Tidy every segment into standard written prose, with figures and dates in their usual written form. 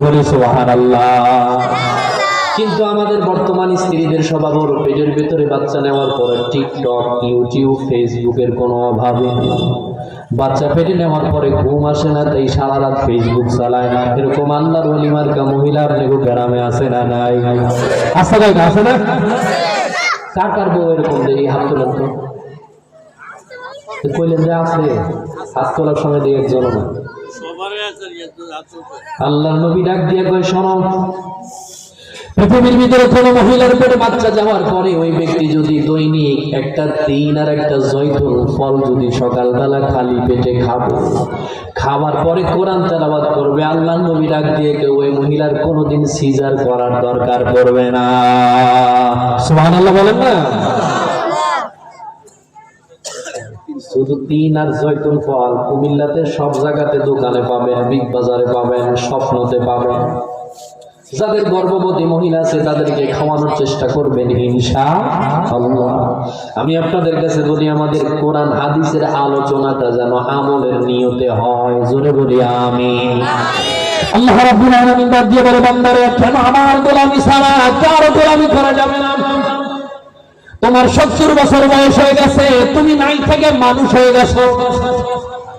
বলে সুবহানাল্লাহ। কিন্তু আমাদের বর্তমান স্ত্রীদের স্বভাব হলো পেটের ভেতরে বাচ্চা নেওয়ার পরে টিকটক, ইউটিউব, ফেসবুকের কোনো অভাবে বাচ্চা পেটে নেওয়ার পরে ঘুম আসে না, তাই সারা রাত ফেসবুক চালায়। এরকম আল্লাহর ওলি মার্কা মহিলা আপনাকে গ্রামে আসে না? নাই? আসে না? আসে না? কার বউ এরকম দেখি হাত তোলেন তো। কইলেন যে আছে, হাত তোলার সময় দিয়ে একজন না। আল্লাহর নবী ডাক দিয়ে কয়, শোনো, পৃথিবীর ভিতরে কোনো মহিলার পেটে বাচ্চা যাওয়ার পরে ওই ব্যক্তি যদি দৈনিক একটা তিন আর একটা জয়তুন ফল যদি সকালবেলা খালি পেটে খাবার পরে কোরআন তেলাওয়াত করবে, আল্লাহর নবী ডাক দিয়ে কেউ ওই মহিলার কোনোদিন সিজার করার দরকার পড়বে না। সুবহানাল্লাহ বলেন না? শুধু তিন আর জয়তুন ফল কুমিল্লাতে সব জায়গাতে দোকানে পাবেন, বিগ বাজারে পাবেন, স্বপ্নতে পাবেন। যাদের গর্ভবতী মহিলা আছে তাদেরকে খাওয়ানোর চেষ্টা করবেন ইনশাআল্লাহ। আমি আপনাদের কাছে বলি, আমাদের কোরআন হাদিসের আলোচনাটা যেন আমলের নিয়তে হয়। জোরে বলি আমিন। আল্লাহ রাব্বুল আলামিন ডাক দিয়ে বলে, বান্দারে, কেন আমার গোলামি ছাড়া কারো গোলামি করা যাবে না? তোমার 70 বছর বয়স হয়ে গেছে, তুমি নাই থেকে মানুষ হয়ে গেছো,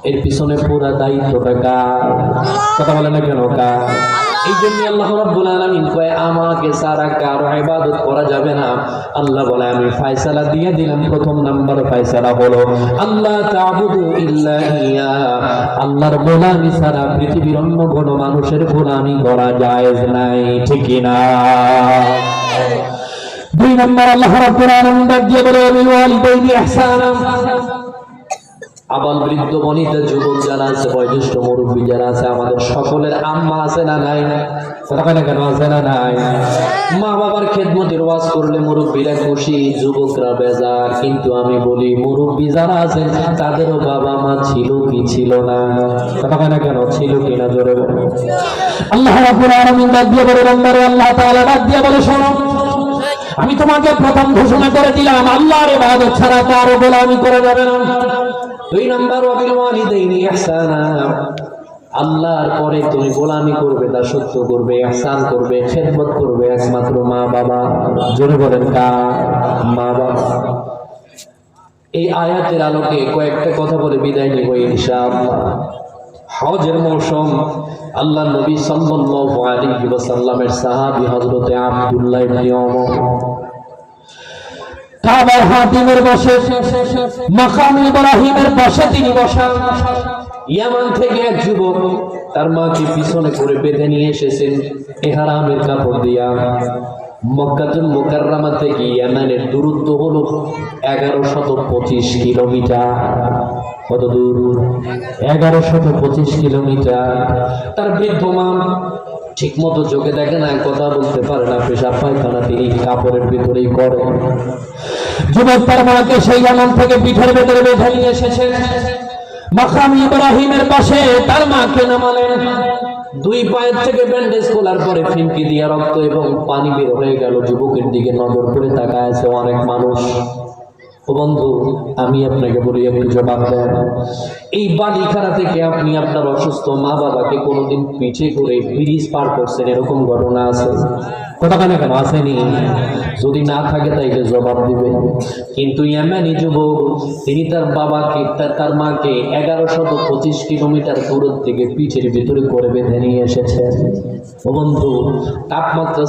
এর পিছনে পুরো দায়িত্বটা কার? কথা বলে না কেন কার? এই জন্য আল্লাহ রাব্বুল আলামিন কয়, আমাকে ছাড়া কারো ইবাদত করা যাবে না। আল্লাহ বলে, আমি ফয়সালা দিয়ে দিলাম। প্রথম নাম্বার ফয়সালা হলো আল্লাহ তা'বুদু ইল্লা ইয়া, আল্লাহর গোলামি ছাড়া পৃথিবীর অন্য কোনো মানুষের গোলামি করা জায়েজ নাই। ঠিক কি না? দুই নম্বর আল্লাহ রাব্বুল আলামিন ডাক দিয়ে বলে, বিল ওয়ালিদাইনি ইহসানা, আবাল বৃদ্ধ বনিতা যুবক যারা আছে, বয়োজ্যেষ্ঠ মুরব্বী যারা আছে, আমাদের সকলের আম্মা আছে না নাই? কথা কয় না কেন? আছে না নাই? মা বাবার খেদমতের ওয়াজ করলে মুরব্বীরা খুশি, যুবকরা বেজার। কিন্তু আমি বলি, মুরব্বী যারা আছে তাদেরও বাবা মা ছিল কি ছিল না? কথা কয় না কেন? ছিল কি না? জোরে বলো। আল্লাহ রাব্বুল আলামিন ডাক দিয়ে বলে, বান্দারে, আল্লাহ তাআলা ডাক দিয়ে বলে, শোনো, আমি তোমাকে প্রথম ঘোষণা করে দিলাম, আল্লাহর ইবাদত ছাড়া কারো গোলামি করা যাবে না। দুই নম্বর ওয়াবিল ওয়ালিদাইনি ইহসানা, আল্লাহর পরে তুমি গোলামি করবে, দাসত্ব করবে, ইহসান করবে, খেদমত করবে একমাত্র মা বাবা। জোরে বলেন কার? মা বাবা। এই আয়াতের আলোকে কয়েকটা কথা বলে বিদায় নিব ইনশাআল্লাহ। হজের মৌসুম, আল্লাহ নবী সাল্লাল্লাহু আলাইহি ওয়াসাল্লামের সাহাবী হযরতে আব্দুল্লাহ ইবনে ওমর কাবার হাতিমের পাশে, মাকাম ইব্রাহিমের পাশে তিনি বসা। ইয়ামান থেকে এক যুবক তার মাকে পিছনে করে বেঁধে নিয়ে এসেছেন ইহরামের কাপড় দিয়া। মক্কাতুল মুকাররমা থেকে ইয়ামানের দূরত্ব হলো 1125 কিলোমিটার। কত দূর? 1125 কিলোমিটার। তার বৃদ্ধ মা ঠিক মতো চোখে দেখে না, কথা বলতে পারে না, পেশাব পায়খানা তিনি কাপড়ের ভিতরেই করে। যুবক তার মাকে সেই ইয়ামান থেকে পিঠের ভেতরে বেঁধে নিয়ে এসেছে। মাকাম ইব্রাহিমের পাশে তার মাকে নামালেন। দুই পায়ের থেকে ব্যান্ডেজ খোলার পরে ফিনকি দিয়া রক্ত এবং পানি বের হয়ে গেল। যুবকের দিকে নজর করে তাকায় আছে অনেক মানুষ। ও বন্ধু, আমি আপনাকে বলি, একটু জবাব দেন, এই বালিখানা থেকে আপনি আপনার অসুস্থ মা বাবাকে কোনোদিন পিঠে করে ব্রিজ পার করছেন? এরকম ঘটনা আছে? কথা কেন কেন? আসেনি? যদি না থাকে তাইলে জবাব দিবে। কিন্তু ইয়ামানি যুবক, তিনি তার বাবাকে, তার মাকে 1125 কিলোমিটার দূর থেকে পিঠের ভিতরে করে বেঁধে নিয়ে এসেছেন। ও বন্ধু, তাপমাত্রা